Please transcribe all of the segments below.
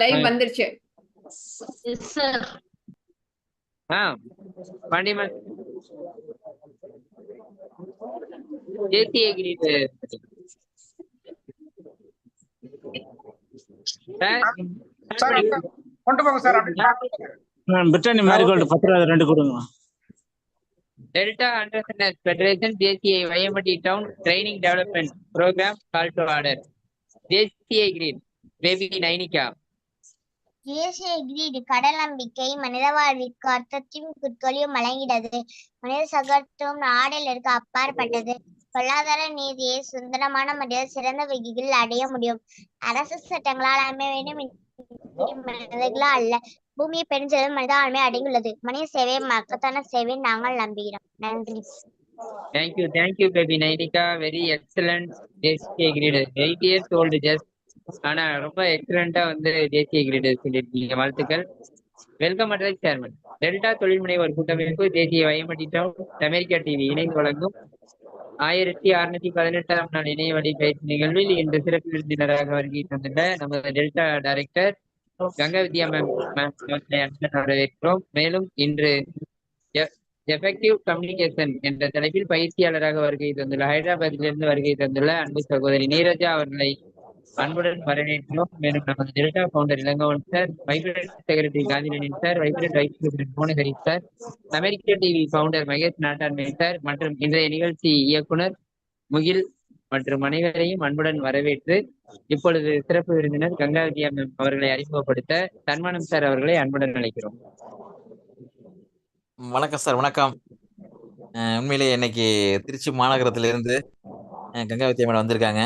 Live வந்துருச்சு. Pandiyamman JCI greet கொண்டு போங்க சார். பிரிட்டானி மேரிகோல்டு 10 2 கொடுங்க. Delta Entrepreneurs Federation JCI Vayamati Town Training Development Program call to order. JCI Green Baby Nainika. JCI Green கடல் நம்பிக்கை மனித வாழ்விற்கு அர்த்தத்தையும் குறிக்கோளையும் வழங்கினது. மனித சகத்துவம் நாடலிற்கு அப்பாற்பட்டது. பொருளாதார நீதியை சுதந்திரமான முறையில் சிறந்த வகையில் அடைய முடியும். அரசு சட்டங்களால் அமைய வேண்டும் மனிதர்களால் அல்ல. பூமியை பெருஞ்செல்வம் மனித ஆண்மை அடங்கியுள்ளது. மனித சேவை மக்கத்தான சேவை நாங்கள் நம்புகிறோம். நன்றி. Thank you baby Nainika, very excellent JCI Green. 8 years old just. ஆனா ரொம்ப எக்ஸலண்டா வந்து JCI Green சொல்லியிருக்கீங்க, வாழ்த்துக்கள். Welcome advice chairman. டெல்டா தொழில் முனைவோர் கூட்டமைப்பு JCI வயமட்டி டவுன் அமெரிக்கா டிவி இணைந்து வழங்கும் 1618ஆம் நாள் இணைய வழி பயிற்சி நிகழ்வில் இன்று சிறப்பு விருந்தினராக வருகை தந்துள்ள நமது டெல்டா டைரக்டர் கங்கா வித்யா மேம் வரவேற்கிறோம். மேலும் இன்று எஃபெக்டிவ் கம்யூனிகேஷன் என்ற தலைப்பில் பயிற்சியாளராக வருகை தந்துள்ள ஹைதராபாத்திலிருந்து வருகை தந்துள்ள அன்பு சகோதரி நீரஜா அவர்களை அன்புடன் வரவேற்கிறோம். மேலும் நமது delta founder Ilangovan sir, vibrant secretary Kanthiraniyan sir, vibrant vice president Bhuvanagiri sir, அமெரிக்க TV founder Mahesh Nattamai sir மற்றும் இன்றைய நிகழ்ச்சி இயக்குனர் முகில் மற்றும் அனைவரையும் அன்புடன் வரவேற்று இப்பொழுது சிறப்பு விருந்தினர் கங்கா வித்யா மேம் அவர்களை அறிமுகப்படுத்த சன்மானம் சார் அவர்களை அன்புடன் அழைக்கிறோம். வணக்கம் சார். வணக்கம். உண்மையிலேயே இன்னைக்கு திருச்சி மாநகரத்திலிருந்து கங்காவதி அம்மன் வந்திருக்காங்க.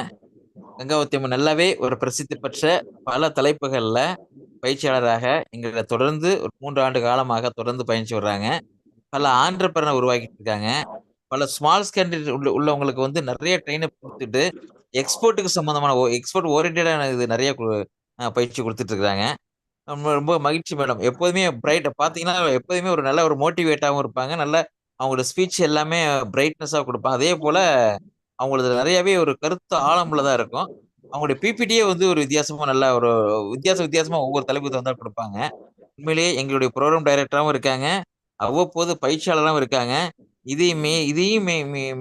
கங்காவதி அம்மன் நல்லாவே ஒரு பிரசித்தி பெற்ற பல தலைப்புகள்ல பயிற்சியாளராக எங்களை தொடர்ந்து ஒரு 3 ஆண்டு காலமாக தொடர்ந்து பயணிச்சு வர்றாங்க. பல ஆண்டர்பிரனர் உருவாக்கிட்டு இருக்காங்க. பல ஸ்மால் ஸ்கேல் உள்ளவங்களுக்கு வந்து நிறைய ட்ரெயினப் கொடுத்துட்டு எக்ஸ்போர்ட்டுக்கு சம்பந்தமான எக்ஸ்போர்ட் ஓரியன்டான இது நிறைய பயிற்சி கொடுத்துட்டு இருக்காங்க. ரொம்ப மகிழ்ச்சி மேடம். எப்போதுமே பிரைட் பார்த்தீங்கன்னா எப்போதுமே ஒரு நல்ல ஒரு மோட்டிவேட்டாகவும் இருப்பாங்க. நல்ல அவங்களோட ஸ்பீச் எல்லாமே பிரைட்னஸாக கொடுப்பாங்க. அதே போல அவங்களது நிறையவே ஒரு கருத்து ஆழமுள்ளதாக இருக்கும். அவங்களுடைய பிபிடியே வந்து ஒரு வித்தியாசமா நல்ல ஒரு வித்தியாசமா ஒவ்வொரு தலைப்பு தந்தா கொடுப்பாங்க. உண்மையிலேயே எங்களுடைய ப்ரோக்ராம் டைரக்டராகவும் இருக்காங்க, அவ்வப்போது பயிற்சியாளராகவும் இருக்காங்க. இதையும்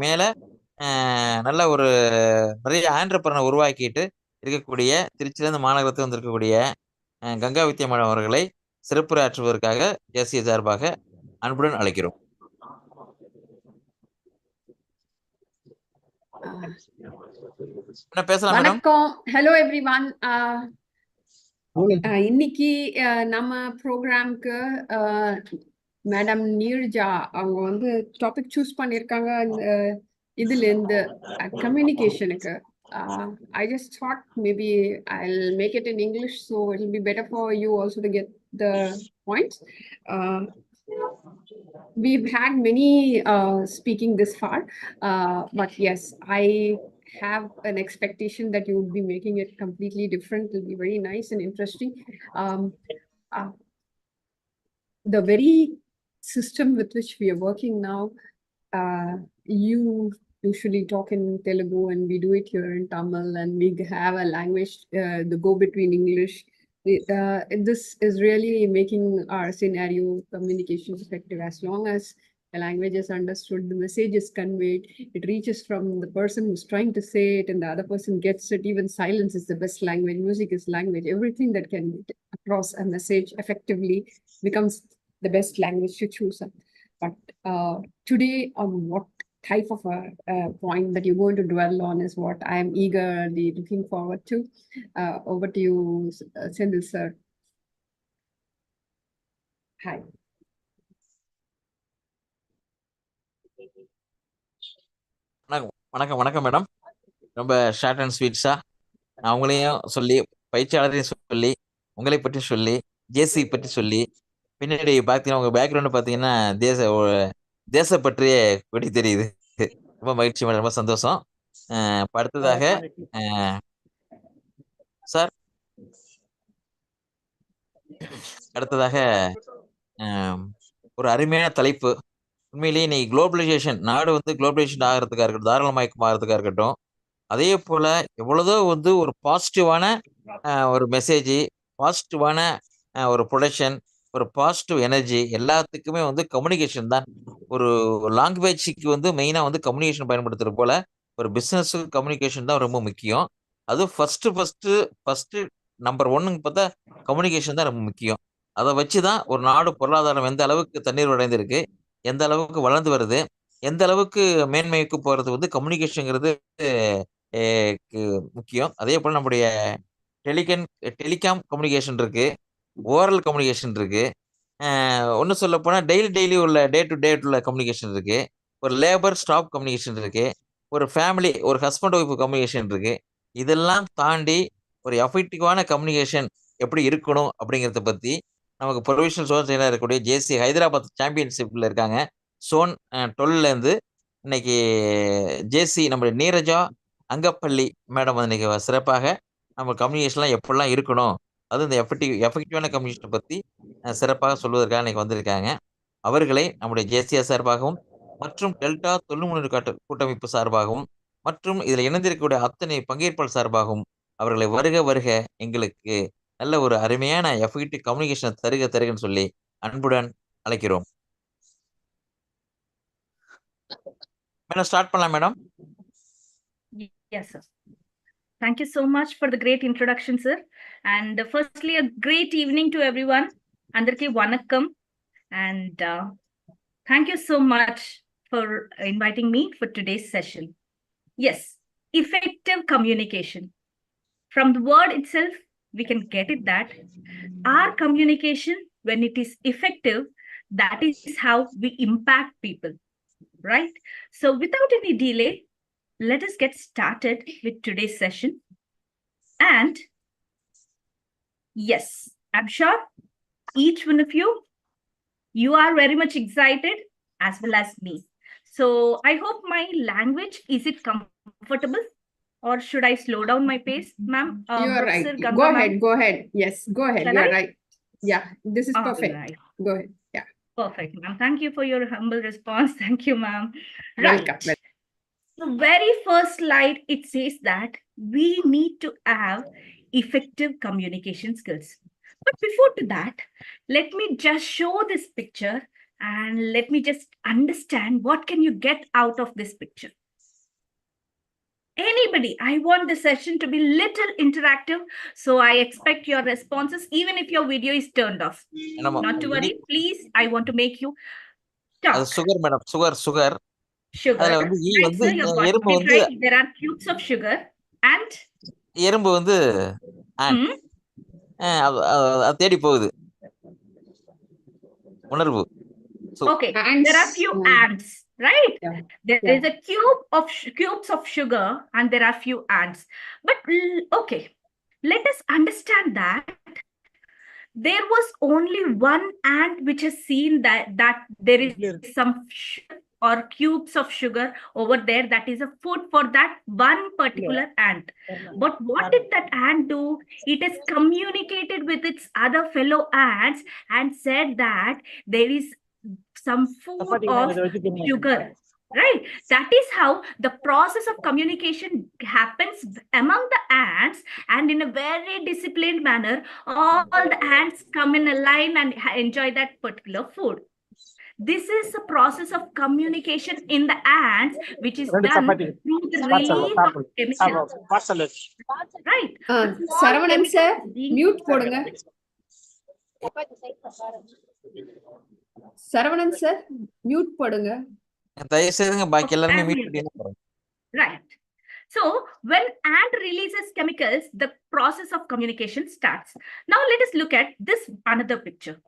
மேல நல்ல ஒரு நிறைய ஆண்டர்பிரனர் உருவாக்கிட்டு இருக்கக்கூடிய திருச்சியிலிருந்து மாநகரத்தில் வந்திருக்கக்கூடிய கங்கா வித்யா மேடம் அவர்களை சிறப்புரையாற்றுவதற்காக தேசிய சார்பாக அன்புடன் அழைக்கிறோம். பேசலாம் மேடம். வணக்கம். Hello everyone. இன்னைக்கு நம்ம ப்ரோக்ராம்க்கு மேடம் நீரஜா அவங்க வந்து டாபிக் சூஸ் பண்ணியிருக்காங்க. இதுல இருந்து கம்யூனிகேஷனுக்கு I just thought maybe I'll make it in English, so it'll be better for you also to get the points. We've had many speaking this far, but yes, I have an expectation that you would be making it completely different. It'll be very nice and interesting. The very system with which we are working now, you usually talk in Telugu and we do it here in Tamil, and we have a language, the go between English. This is really making our scenario communications effective. As long as the language is understood, the message is conveyed, it reaches from the person who's trying to say it and the other person gets it. Even silence is the best language. Music is language. Everything that can get across a message effectively becomes the best language to choose. But today, on what type of a point that you're going to dwell on is what I am eagerly looking forward to. Over to you, Sendil sir. Hi. வணக்கம் madam. ரொம்ப short and ஸ்வீட்ஸா அவங்களையும் சொல்லி பயிற்சியாளரையும் சொல்லி உங்களை பற்றி சொல்லி ஜேசி பற்றி சொல்லி பின்னாடி பார்த்தீங்கன்னா உங்க பேக்ரவுண்டு பார்த்தீங்கன்னா தேசப்பற்றிய கொடி தெரியுது. ரொம்ப மகிழ்ச்சி மேடம், ரொம்ப சந்தோஷம். அடுத்ததாக சார் அடுத்ததாக ஒரு அருமையான தலைப்பு. உண்மையிலேயே இன்னைக்கு குளோபலைசேஷன் நாடு வந்து குளோபலைசேஷன் ஆகிறதுக்காக இருக்கட்டும், தாராளமயக்கம் ஆகிறதுக்காக இருக்கட்டும், அதே போல எவ்வளவோ வந்து ஒரு பாசிட்டிவான ஒரு மெசேஜ் பாசிட்டிவான ஒரு ப்ரொடக்ஷன், ஒரு பாசிட்டிவ் எனர்ஜி எல்லாத்துக்குமே வந்து கம்யூனிகேஷன் தான். ஒரு லாங்குவேஜ்க்கு வந்து மெயினா வந்து கம்யூனிகேஷன் பயன்படுத்துறது போல, ஒரு பிசினஸ்க்கு கம்யூனிகேஷன் தான் ரொம்ப முக்கியம். அதுவும் ஃபர்ஸ்ட் நம்பர் 1ன்னு பார்த்தா கம்யூனிகேஷன் தான் ரொம்ப முக்கியம். அத வச்சு தான் ஒரு நாடு பொருளாதாரம் எந்த அளவுக்கு தண்ணீர் அடைந்திருக்கு, எந்த அளவுக்கு வளர்ந்து வருது, எந்த அளவுக்கு மேன்மைக்கு போறது வந்து கம்யூனிகேஷன்ங்கிறது எ க்கு முக்கியம். அதேபோல நம்முடைய டெலிகன் டெலிகாம் கம்யூனிகேஷன் இருக்கு. ஓரல் கம்யூனிகேஷன் இருக்கு. இன்னும் சொல்லப்போனா டெய்லி உள்ள டே டு டே உள்ள கம்யூனிகேஷன் இருக்கு. ஒரு லேபர் ஸ்டாப் கம்யூனிகேஷன் இருக்கு. ஒரு ஃபேமிலி, ஒரு ஹஸ்பண்ட் ஒய்ஃப் கம்யூனிகேஷன் இருக்கு. இதெல்லாம் தாண்டி ஒரு எஃபெக்டிவான கம்யூனிகேஷன் எப்படி இருக்கணும் அப்படிங்கிறத பத்தி நமக்கு ப்ரொவிஷனல் ஜோன் ட்ரெய்னரா இருக்கக்கூடிய ஜேசி ஹைதராபாத் சாம்பியன்ஷிப்ல இருக்காங்க. சோன் 12லேருந்து இன்னைக்கு ஜேசி நம்முடைய நீரஜா அங்கப்பள்ளி மேடம் வந்து இன்னைக்கு சிறப்பாக நம்ம கம்யூனிகேஷன்லாம் எப்படிலாம் இருக்கணும், அதுவும் இந்த எஃபெக்டிவான கம்யூனிகேஷனை பத்தி சிறப்பாக சொல்வதற்காக இன்னைக்கு வந்திருக்காங்க. அவர்களை நம்முடைய ஜேசிஆர் சார்பாகவும் மற்றும் டெல்டா தொழில்முனைவு கூட்டமைப்பு சார்பாகவும் மற்றும் இதில் இணைந்திருக்கக்கூடிய அத்தனை பங்கேற்பாளர் சார்பாகவும் அவர்களை வருக வருக எங்களுக்கு நல்ல ஒரு அருமையான எஃபெக்டிவ் கம்யூனிகேஷனை தருகன்னு சொல்லி அன்புடன் அழைக்கிறோம். மேடம் ஸ்டார்ட் பண்ணலாம் madam. Yes, sir. Thank you so much for the great introduction, sir. And firstly, a great evening to everyone. Andarki vanakkam. And thank you so much for inviting me for today's session. Yes, effective communication. From the word itself, we can get it that our communication, when it is effective, that is how we impact people, right? So without any delay, let us get started with today's session. And yes, I'm sure each one of you are very much excited as well as me. So I hope my language, is it comfortable or should I slow down my pace, ma'am? You are right. Sir, Go ahead. Go ahead. Yes, go ahead. Shall You are I? right. Yeah, this is perfect. Right. Go ahead. Yeah. Perfect, ma'am. Thank you for your humble response. Thank you, ma'am. Right. Welcome. The very first slide, it says that we need to have effective communication skills. But before to that, let me just show this picture and let me just understand what can you get out of this picture. Anybody, I want the session to be little interactive, so I expect your responses even if your video is turned off. Not to worry, please, I want to make you talk. Sugar madam, sugar Sugar. அதுல வந்து Right, sir, you got எறும்பு it வந்து right. There are cubes of sugar and எறும்பு வந்து அது தேடி போகுது. உணர்வு. okay, Ants. there are few ants, right? Yeah. There is a cubes of sugar and there are few ants. But okay, let us understand that there was only one ant which has seen that there is some or cubes of sugar over there, that is a food for that one particular ant. But what did that ant do? It has communicated with its other fellow ants and said that there is some food of sugar, right? That is how the process of communication happens among the ants, and in a very disciplined manner all the ants come in a line and enjoy that particular food. This is the process of communication in the ants, which is done through the release of chemicals. Right. Saravanan sir, mute போடுங்க. Saravanan sir, mute போடுங்க. தயவு செய்துங்க பாக்கி எல்லாரும் meet பண்ணிடுங்க. Right. So when ant releases chemicals, the process of communication starts. Now let us look at this another picture.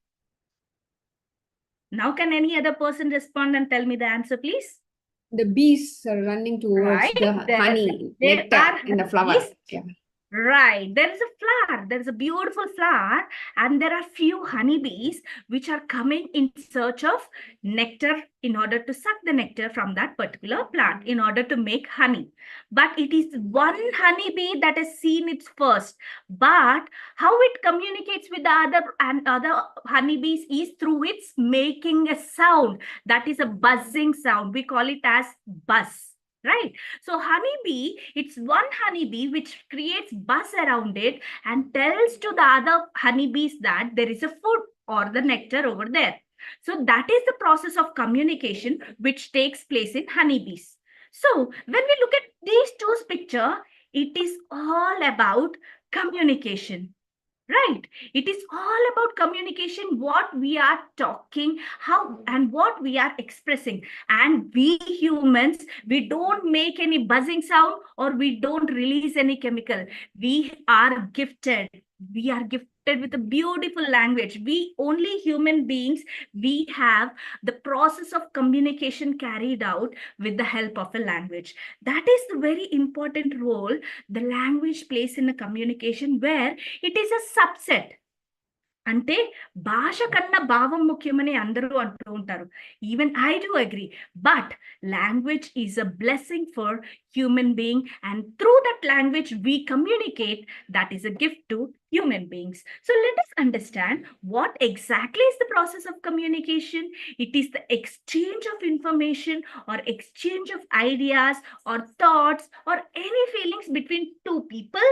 Now can any other person respond and tell me the answer, please? The bees are running towards the honey, nectar in the flower. Yeah. Right. There is a flower. There is a beautiful flower, and there are few honeybees which are coming in search of nectar in order to suck the nectar from that particular plant in order to make honey. But it is one honeybee that has seen it first. But how it communicates with the other honeybees is through its making a sound. That is a buzzing sound. We call it as buzz. right? So honeybee, it's one honeybee which creates buzz around it and tells to the other honeybees that there is a food or the nectar over there. So that is the process of communication which takes place in honeybees. So when we look at these two pictures, it is all about communication. Right. It is all about communication, what we are talking, how and what we are expressing. And we humans, we don't make any buzzing sound or we don't release any chemical. We are gifted. We are gifted with a beautiful language. We only human beings, we have the process of communication carried out with the help of a language. That is the very important role the language plays in a communication, where it is a subset. అంటే భాష కన్నా భావం ముఖ్యమని అందరూ అంటూ ఉంటారు. Even I do agree. But language is a blessing for human being, and through that language we communicate. That is a gift to human beings. So let us understand what exactly is the process of communication. It is the exchange of information or exchange of ideas or thoughts or any feelings between two people,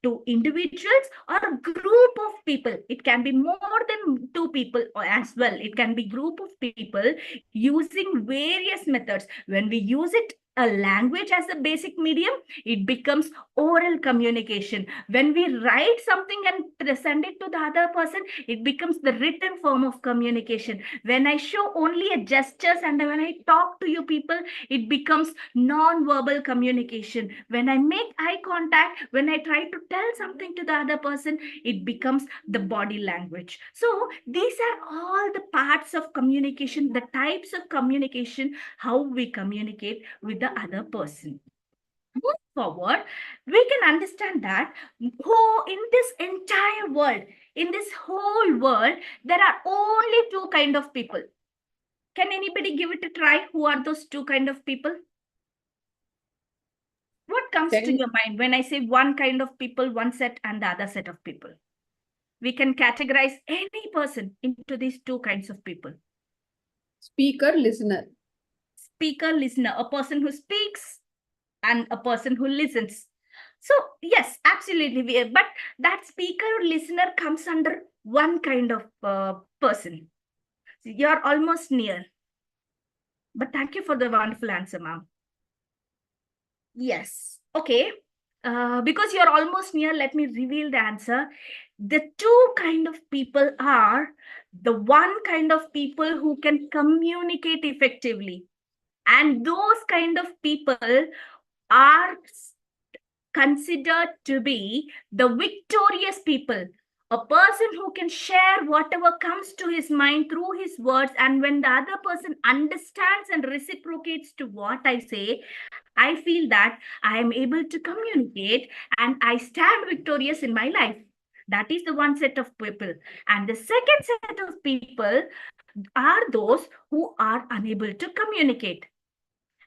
two individuals, or a group of people. It can be more than two people as well. It can be group of people using various methods. When we use it a language as a basic medium, it becomes oral communication. When we write something and send it to the other person, it becomes the written form of communication. When I show only a gestures and when I talk to you people, it becomes non-verbal communication. When I make eye contact, when I try to tell something to the other person, it becomes the body language. So these are all the parts of communication, the types of communication, how we communicate with the other person. Move forward, we can understand that in this entire world, in this whole world, there are only two kind of people. Can anybody give it a try? Who are those two kind of people? What comes to your mind when I say one kind of people, one set, and the other set of people? We can categorize any person into these two kinds of people. Speaker, listener. Speaker, listener, a person who speaks and a person who listens. So yes, absolutely. But that speaker or listener comes under one kind of person. You're almost near. But thank you for the wonderful answer, ma'am. Yes. Okay. Because you're almost near, let me reveal the answer. The two kind of people are the one kind of people who can communicate effectively. And those kind of people are considered to be the victorious people. A person who can share whatever comes to his mind through his words, and when the other person understands and reciprocates to what I say, I feel that I am able to communicate and I stand victorious in my life. That is the one set of people. And the second set of people are those who are unable to communicate.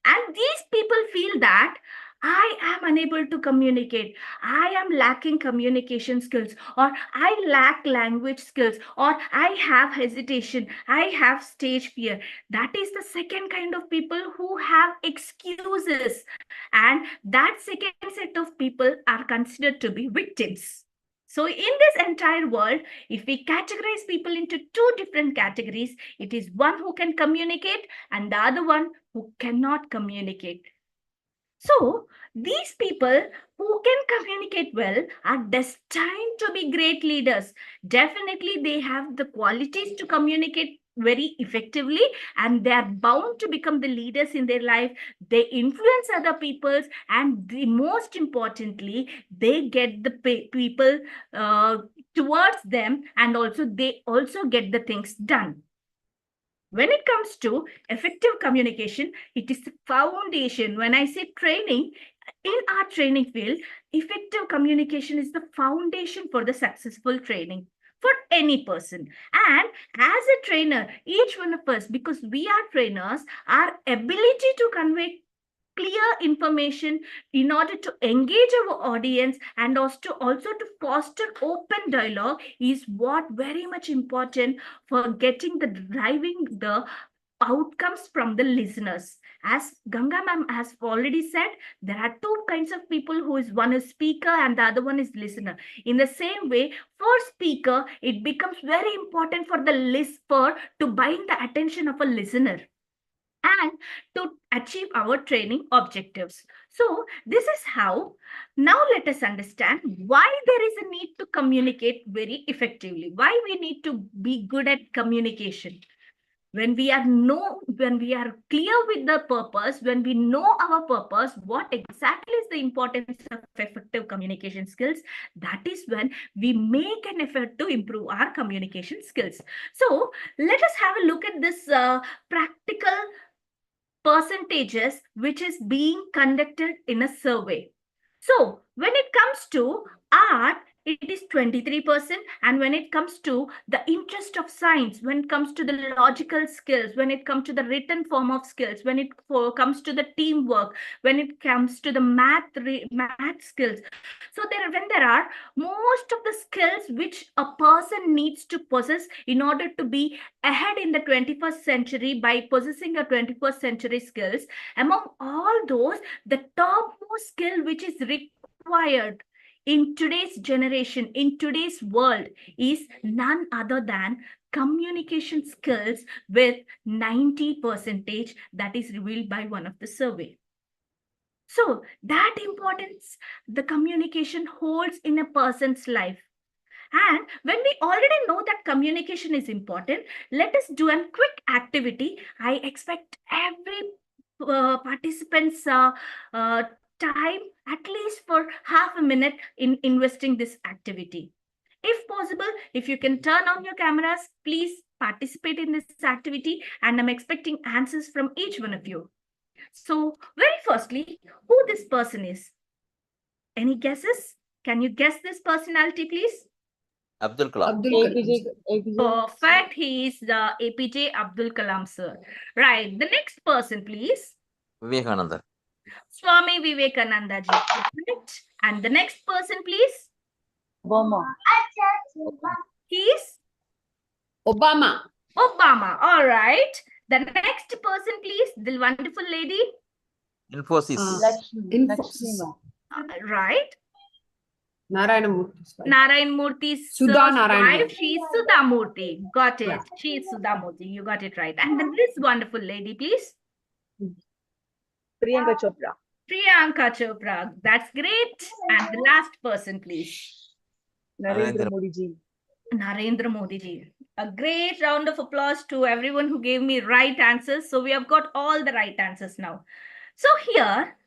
And these people feel that I am unable to communicate. I am lacking communication skills, or I lack language skills, or I have hesitation. I have stage fear. That is the second kind of people who have excuses. And that second set of people are considered to be victims. So in this entire world, if we categorize people into two different categories, it is one who can communicate and the other one who cannot communicate. So these people who can communicate well are destined to be great leaders. Definitely, they have the qualities to communicate very effectively, and they are bound to become the leaders in their life. They influence other people's, and most importantly, they get the people towards them, and also they also get the things done. When it comes to effective communication, it is the foundation. When I say training, in our training field, effective communication is the foundation for the successful training for any person. And as a trainer, each one of us, because we are trainers, our ability to convey clear information in order to engage our audience and also to foster open dialogue is what very much important for getting the driving the outcomes from the listeners. As Ganga ma'am has already said, there are two kinds of people who is one is speaker and the other one is listener. In the same way, for speaker, it becomes very important for the listener to bind the attention of a listener and to achieve our training objectives. So this is how. Now let us understand why there is a need to communicate very effectively, why we need to be good at communication. When we are clear with the purpose, when we know our purpose, what exactly is the importance of effective communication skills, that is when we make an effort to improve our communication skills. So let us have a look at this practical percentages which is being conducted in a survey. So when it comes to art, it is 23%. And when it comes to the interest of science, when it comes to the logical skills, when it comes to the written form of skills, when it comes to the teamwork, when it comes to the math skills. So when there are most of the skills which a person needs to possess in order to be ahead in the 21st century by possessing a 21st century skills, among all those, the topmost skill which is required in today's generation, in today's world, is none other than communication skills with 90% that is revealed by one of the survey. So that importance the communication holds in a person's life. And when we already know that communication is important, let us do a quick activity. I expect every participant's time at least for half a minute in investing this activity. If possible, if you can turn on your cameras, please participate in this activity, and I'm expecting answers from each one of you. So very firstly, who this person is? Any guesses? Can you guess this personality, please? Abdul Kalam. Abdul Kalam. Perfect. He is the APJ Abdul Kalam, sir. Right. The next person, please. Vivekananda. Swami Vivekananda ji. Perfect. And the next person, please. Obama. He is Obama. Obama. All right. The next person, please. The wonderful lady. Infosys. Infosys. Right. Narayana Murthy. Narayan Murthy's Sudha Narayan wife. Murthy. She is Sudha Murthy. Got it. Yeah. She is Sudha Murthy. You got it right. And then this wonderful lady, please. Priyanka Chopra. Priyanka Chopra. That's great. And the last person, please. Narendra Modi ji. Narendra Modi ji. A great round of applause to everyone who gave me right answers. So we have got all the right answers now. So here,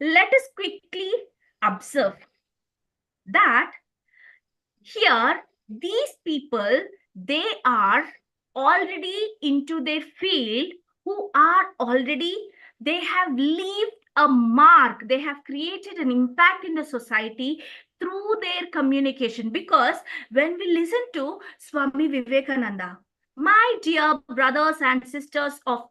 let us quickly observe that here, these people, they are already into their field, who are already, they have left a mark, they have created an impact in the society through their communication. Because when we listen to Swami Vivekananda, my dear brothers and sisters of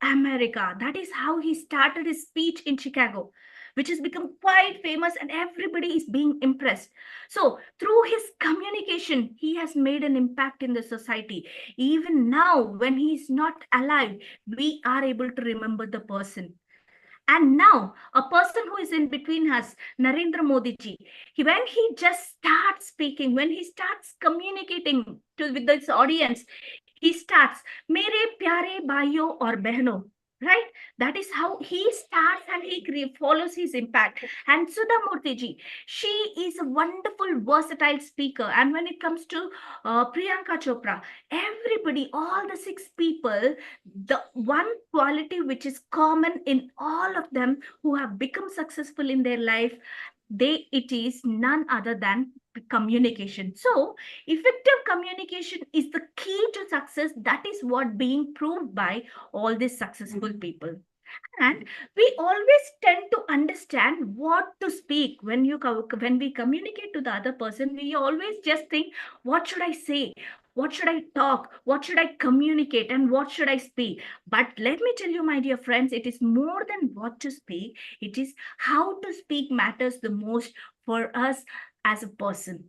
America, that is how he started his speech in Chicago, which has become quite famous and everybody is being impressed. So through his communication, he has made an impact in the society. Even now, when he is not alive, we are able to remember the person. And now, a person who is in between us, Narendra Modi ji, when he just starts speaking, when he starts communicating with this audience, he starts, Mere pyare bhaiyo aur behno. Right? That is how he starts and he follows his impact. And Sudha Murthy ji, she is a wonderful, versatile speaker. And when it comes to Priyanka Chopra, everybody, all the 6 people, the one quality which is common in all of them who have become successful in their life, it is none other than communication. So effective communication is the key to success. That is what being proved by all these successful people. And we always tend to understand what to speak. When we communicate to the other person, we always just think, what should I say? What should I talk? What should I communicate? And what should I speak? But let me tell you, my dear friends, it is more than what to speak. It is how to speak matters the most for us as a person.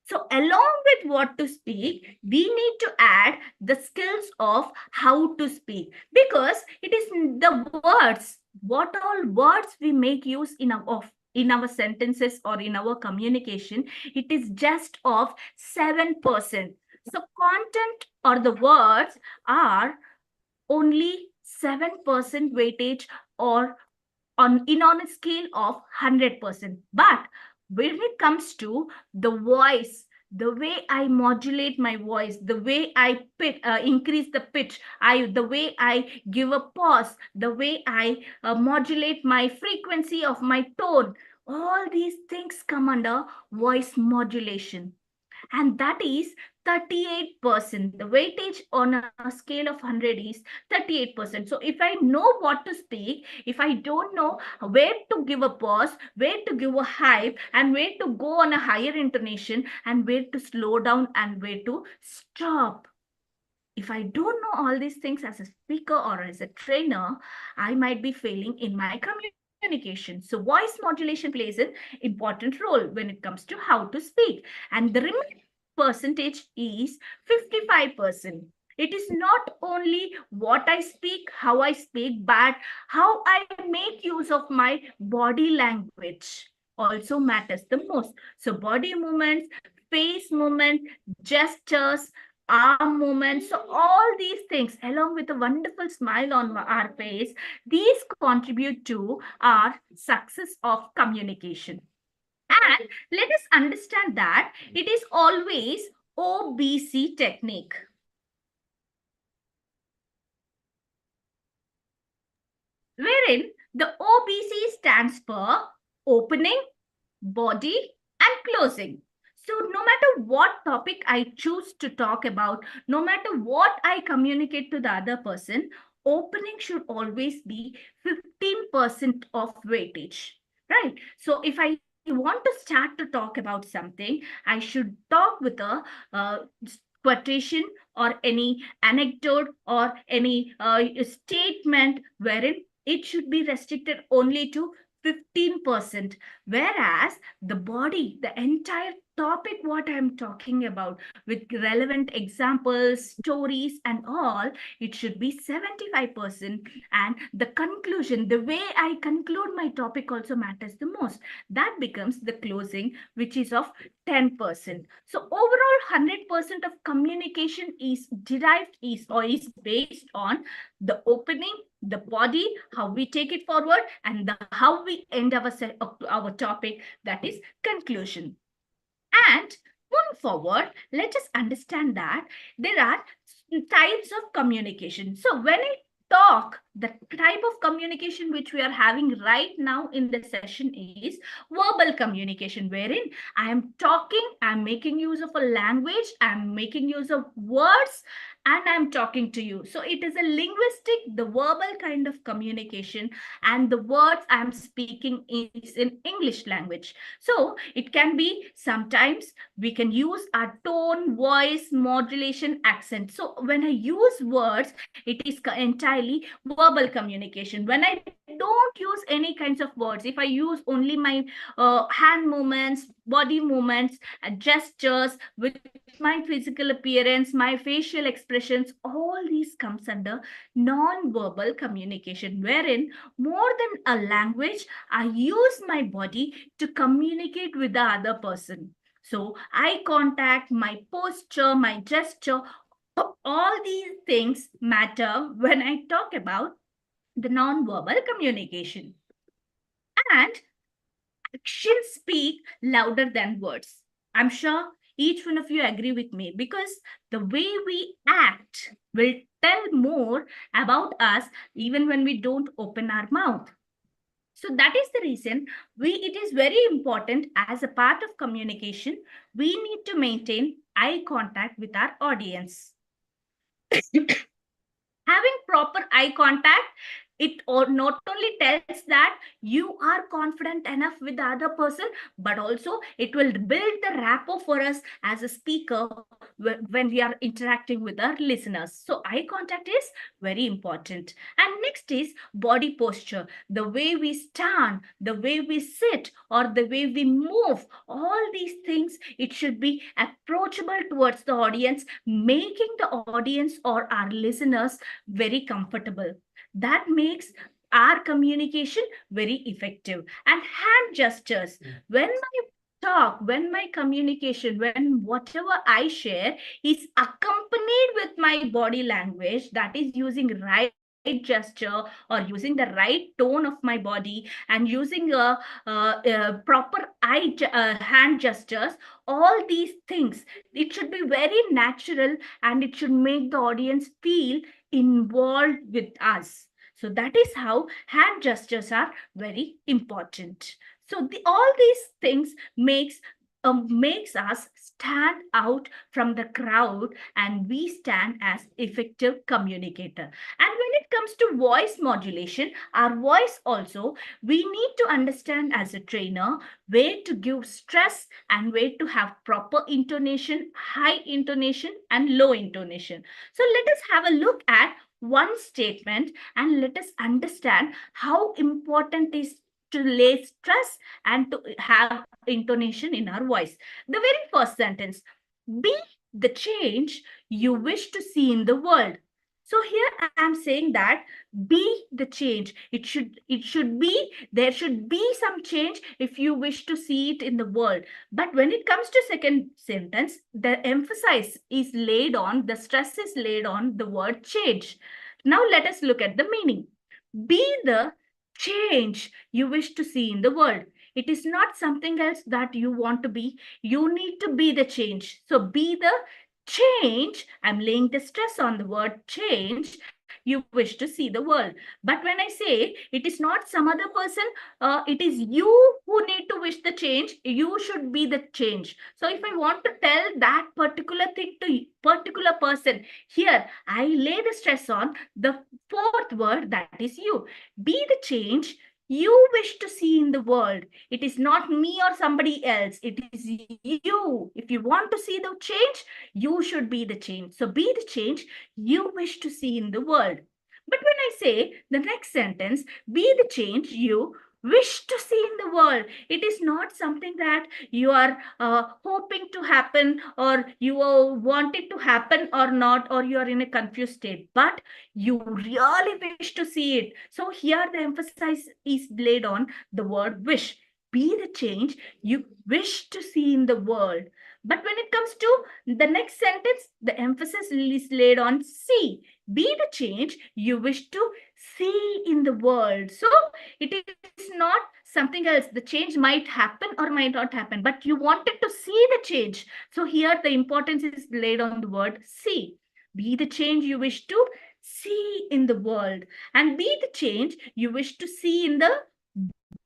So along with what to speak, we need to add the skills of how to speak, because it is the words, what all words we make use in our sentences or in our communication, it is just of 7%. So content or the words are only 7% weightage, or on a scale of 100%. But when it comes to the voice, the way I modulate my voice, the way I increase the pitch, the way I give a pause, the way I modulate my frequency of my tone, all these things come under voice modulation, and that is 38%. The weightage on a scale of 100 is 38%. So if I know what to speak, if I don't know where to give a pause, where to give a hype, and where to go on a higher intonation, and where to slow down, and where to stop, if I don't know all these things as a speaker or as a trainer, I might be failing in my communication. So voice modulation plays an important role when it comes to how to speak. And the remaining percentage is 55%. It is not only what I speak, how I speak, but how I make use of my body language also matters the most. So body movements, face movement, gestures, arm movements, so all these things, along with a wonderful smile on our face, these contribute to our success of communication. And let us understand that it is always OBC technique, wherein the OBC stands for opening, body, and closing. So no matter what topic I choose to talk about, no matter what I communicate to the other person, opening should always be 15% of weightage, right? So if I want to start to talk about something, I should talk with a quotation or any anecdote or any statement wherein it should be restricted only to 15%, whereas the body, the entire topic what I'm talking about with relevant examples, stories, and all, it should be 75%. And the conclusion, the way I conclude my topic also matters the most. That becomes the closing, which is of 10%. So overall 100% of communication is derived is based on the opening, the body, how we take it forward, and how we end our topic, that is conclusion. And moving forward, let us understand that there are types of communication. So when I talk, the type of communication which we are having right now in the session is verbal communication, wherein I am talking, I'm making use of a language, I'm making use of words, and I'm talking to you. So it is a linguistic, the verbal kind of communication, and the words I'm speaking is in English language. So it can be sometimes we can use our tone, voice, modulation, accent. So when I use words, it is entirely verbal communication. When I don't use any kinds of words, if I use only my hand movements, body movements, gestures, with my physical appearance, my facial expressions, all these comes under non-verbal communication, wherein more than a language, I use my body to communicate with the other person. So eye contact, my posture, my gesture, all these things matter when I talk about the non-verbal communication. And actions speak louder than words. I'm sure each one of you agree with me, because the way we act will tell more about us even when we don't open our mouth. So that is the reason it is very important as a part of communication, we need to maintain eye contact with our audience. Having proper eye contact, it not only tells that you are confident enough with the other person, but also it will build the rapport for us as a speaker when we are interacting with our listeners. So eye contact is very important. And next is body posture, the way we stand, the way we sit, or the way we move. All these things, it should be approachable towards the audience, making the audience or our listeners very comfortable. That makes our communication very effective. And hand gestures, when my talk, when my communication, when whatever I share is accompanied with my body language, that is using right gesture or using the right tone of my body and using a proper hand gestures, all these things, it should be very natural and it should make the audience feel involved with us. So that is how hand gestures are very important. So all these things makes us stand out from the crowd, and we stand as effective communicator. And when it comes to voice modulation, our voice also, we need to understand as a trainer where to give stress and where to have proper intonation, high intonation and low intonation. So let us have a look at one statement and let us understand how important it is to lay stress and to have intonation in our voice. The very first sentence, be the change you wish to see in the world. So here I am saying that be the change. It should be, there should be some change if you wish to see it in the world. But when it comes to second sentence, the emphasis is laid on, the stress is laid on the word change. Now let us look at the meaning. Be the change you wish to see in the world. It is not something else that you want to be. You need to be the change. So be the change. I'm laying the stress on the word change you wish to see the world. But when I say it is not some other person, it is you who need to wish the change. You should be the change. So if I want to tell that particular thing to particular person, here I lay the stress on the fourth word, that is you. Be the change you wish to see in the world. It is not me or somebody else. It is you. If you want to see the change, you should be the change. So be the change you wish to see in the world. But when I say the next sentence, be the change you wish to see in the world, it is not something that you are hoping to happen or you want it to happen or not, or you are in a confused state, but you really wish to see it. So here the emphasis is laid on the word wish. Be the change you wish to see in the world. But when it comes to the next sentence, the emphasis is laid on see. Be the change you wish to see in the world. So it is not something else. The change might happen or might not happen, but you wanted to see the change. So here the importance is laid on the word see. Be the change you wish to see in the world, and be the change you wish to see in the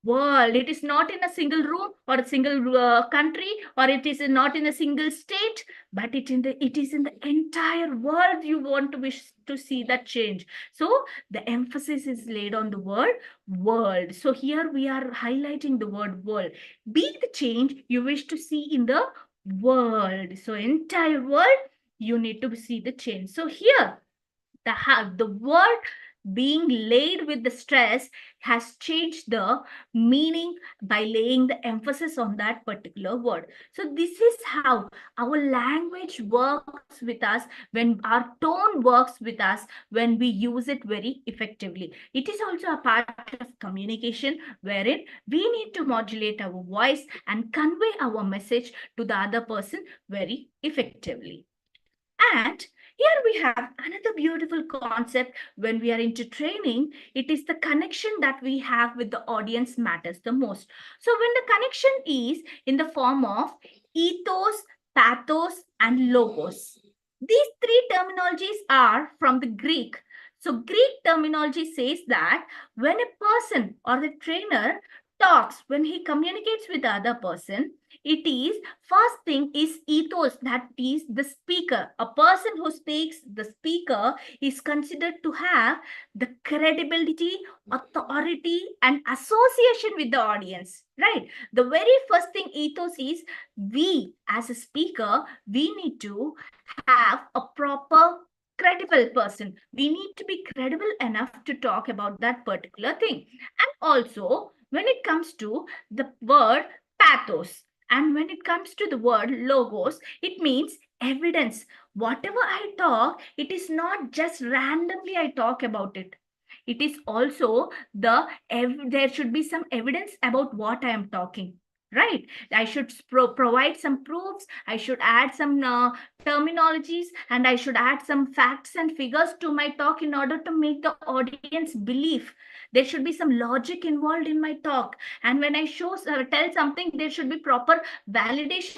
world. It is not in a single room or a single country, or it is not in a single state, but it is in the entire world. You want to wish to see that change. So the emphasis is laid on the word world. So here we are highlighting the word world. Be the change you wish to see in the world. So entire world, you need to see the change. So here the word being laid with the stress has changed the meaning by laying the emphasis on that particular word. So this is how our language works with us, when our tone works with us, when we use it very effectively. It is also a part of communication wherein we need to modulate our voice and convey our message to the other person very effectively. And here we have another beautiful concept when we are into training. It is the connection that we have with the audience matters the most. So when the connection is in the form of ethos, pathos, and logos. These three terminologies are from the Greek. So Greek terminology says that when a person or the trainer talks, when he communicates with the other person, it is first thing is ethos, that is the speaker. A person who speaks, the speaker, is considered to have the credibility, authority, and association with the audience, right? The very first thing ethos is, we as a speaker, we need to have a proper credible person. We need to be credible enough to talk about that particular thing. And also, when it comes to the word pathos, and when it comes to the word logos, it means evidence. Whatever I talk, it is not just randomly I talk about it. It is also there should be some evidence about what I am talking, right? I should provide some proofs. I should add some terminologies, and I should add some facts and figures to my talk in order to make the audience believe. There should be some logic involved in my talk, and when I tell something, there should be proper validation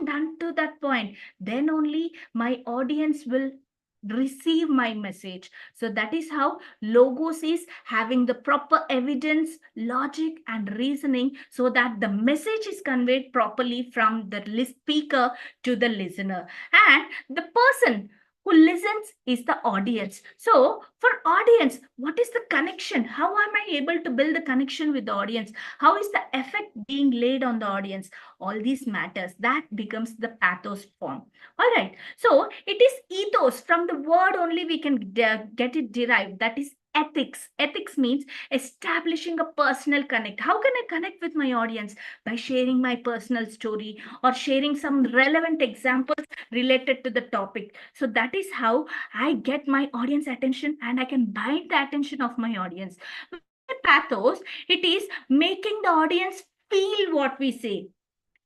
done to that point. Then only my audience will receive my message. So that is how logos is having the proper evidence, logic, and reasoning, so that the message is conveyed properly from the speaker to the listener. And the person who listens is the audience. So for audience, what is the connection? How am I able to build the connection with the audience? How is the effect being laid on the audience? All these matters, that becomes the pathos form. All right, so it is ethos. From the word only we can get it derived, that is ethics. Ethics means establishing a personal connect. How can I connect with my audience? By sharing my personal story or sharing some relevant examples related to the topic. So that is how I get my audience attention, and I can bind the attention of my audience. With pathos, it is making the audience feel what we say.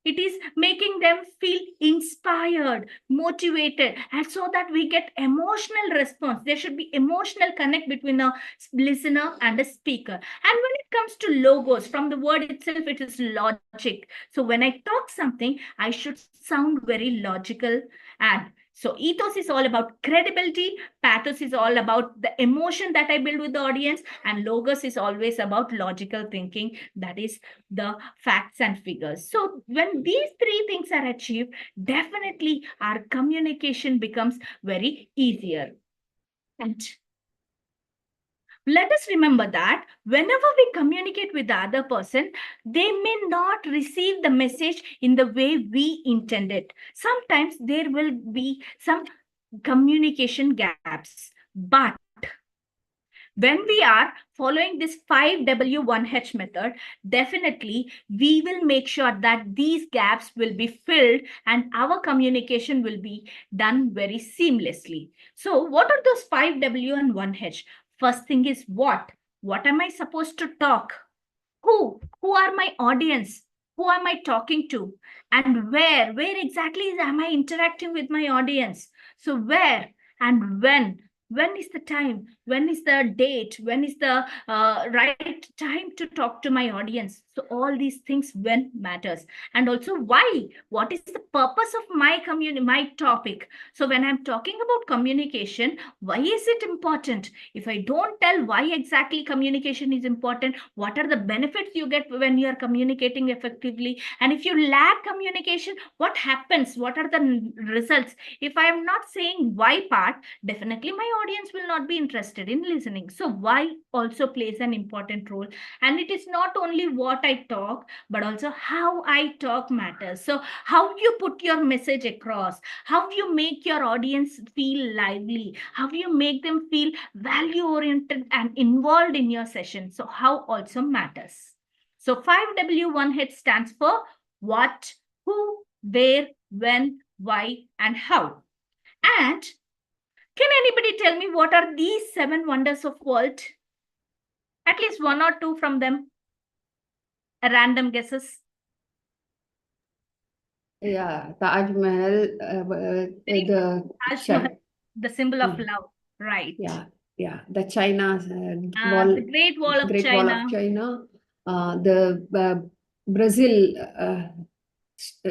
It is making them feel inspired, motivated, and so that we get emotional response. There should be emotional connect between a listener and a speaker. And when it comes to logos, from the word itself, it is logic. So when I talk something, I should sound very logical. And so ethos is all about credibility, pathos is all about the emotion that I build with the audience, and logos is always about logical thinking, that is the facts and figures. So when these three things are achieved, definitely our communication becomes very easier. And let us remember that whenever we communicate with the other person, they may not receive the message in the way we intended. Sometimes there will be some communication gaps, but when we are following this 5W1H method, definitely we will make sure that these gaps will be filled and our communication will be done very seamlessly. So what are those 5W and 1H? First thing is what? What am I supposed to talk? Who? Who are my audience? Who am I talking to? And where? Where exactly am I interacting with my audience? So where and when? When is the time? When is the date? When is the right time to talk to my audience? So all these things when matters. And also why? What is the purpose of my topic? So when I'm talking about communication, why is it important? If I don't tell why exactly communication is important, what are the benefits you get when you are communicating effectively? And if you lack communication, what happens? What are the results? If I am not saying why part, definitely my audience will not be interested in listening. So why also plays an important role. And it is not only what I talk, but also how I talk matters. So how you put your message across, how you make your audience feel lively, how you make them feel value oriented and involved in your session. So how also matters. So 5W1H stands for what, who, where, when, why, and how. And can anybody tell me what are these 7 wonders of world? At least one or two from them. A random guesses. Yeah, Taj Mahal, Taj Mahal, the symbol of love, right? Yeah, the China The Great Wall of Great China. Wall of China, the Brazil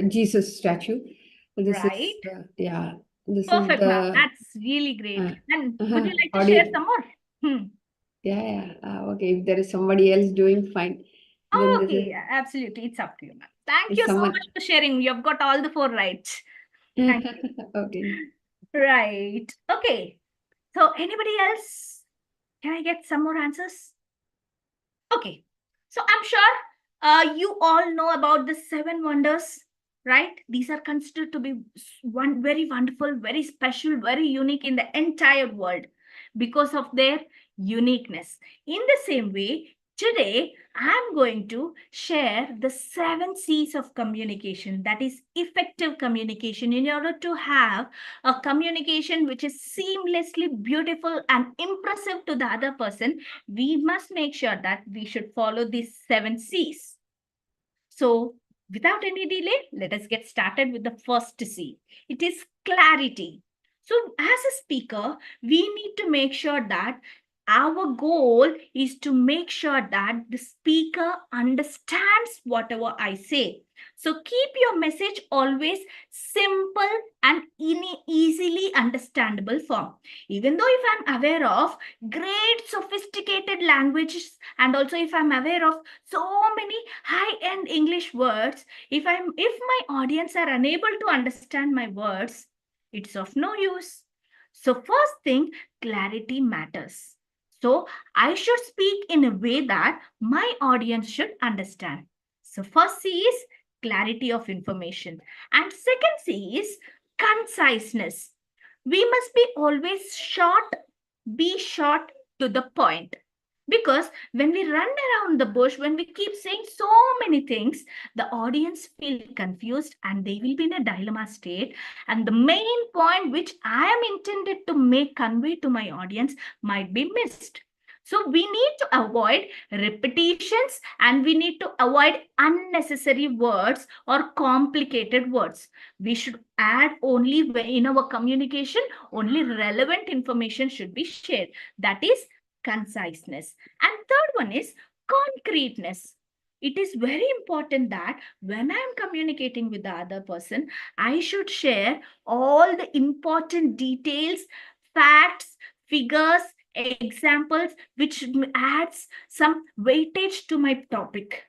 Jesus statue. This Right. is this Perfect, is ma'am. That's really great. And would you like to audio. share some more? Yeah. Okay, if there is somebody else doing fine. Oh, Then okay, absolutely. It's up to you, ma'am. Thank you so Someone. much for sharing. You've got all the 4 right. Thank you. Okay. Right. Okay. So anybody else? Can I get some more answers? Okay. So I'm sure you all know about the 7 wonders, right? These are considered to be one very wonderful, very special, very unique in the entire world because of their uniqueness. In the same way, today I'm going to share the 7 C's of communication, that is effective communication, in order to have a communication which is seamlessly beautiful and impressive to the other person. We must make sure that we should follow these 7 C's. So without any delay, let us get started with the first C. It is clarity. So as a speaker, we need to make sure that our goal is to make sure that the speaker understands whatever I say. So keep your message always simple and in easily understandable form. Even though if I'm aware of great sophisticated languages, and also if I'm aware of so many high-end English words, if my audience are unable to understand my words, it's of no use. So first thing, clarity matters. So I should speak in a way that my audience should understand. So first C is clarity of information. And second C is conciseness. We must be always short, be short to the point. Because when we run around the bush, when we keep saying so many things, the audience feel confused and they will be in a dilemma state. And the main point which I am intended to make convey to my audience might be missed. So we need to avoid repetitions and we need to avoid unnecessary words or complicated words. We should add only in our communication, only relevant information should be shared. That is conciseness. And third one is concreteness. It is very important that when I am communicating with the other person, I should share all the important details, facts, figures, examples, which adds some weightage to my topic.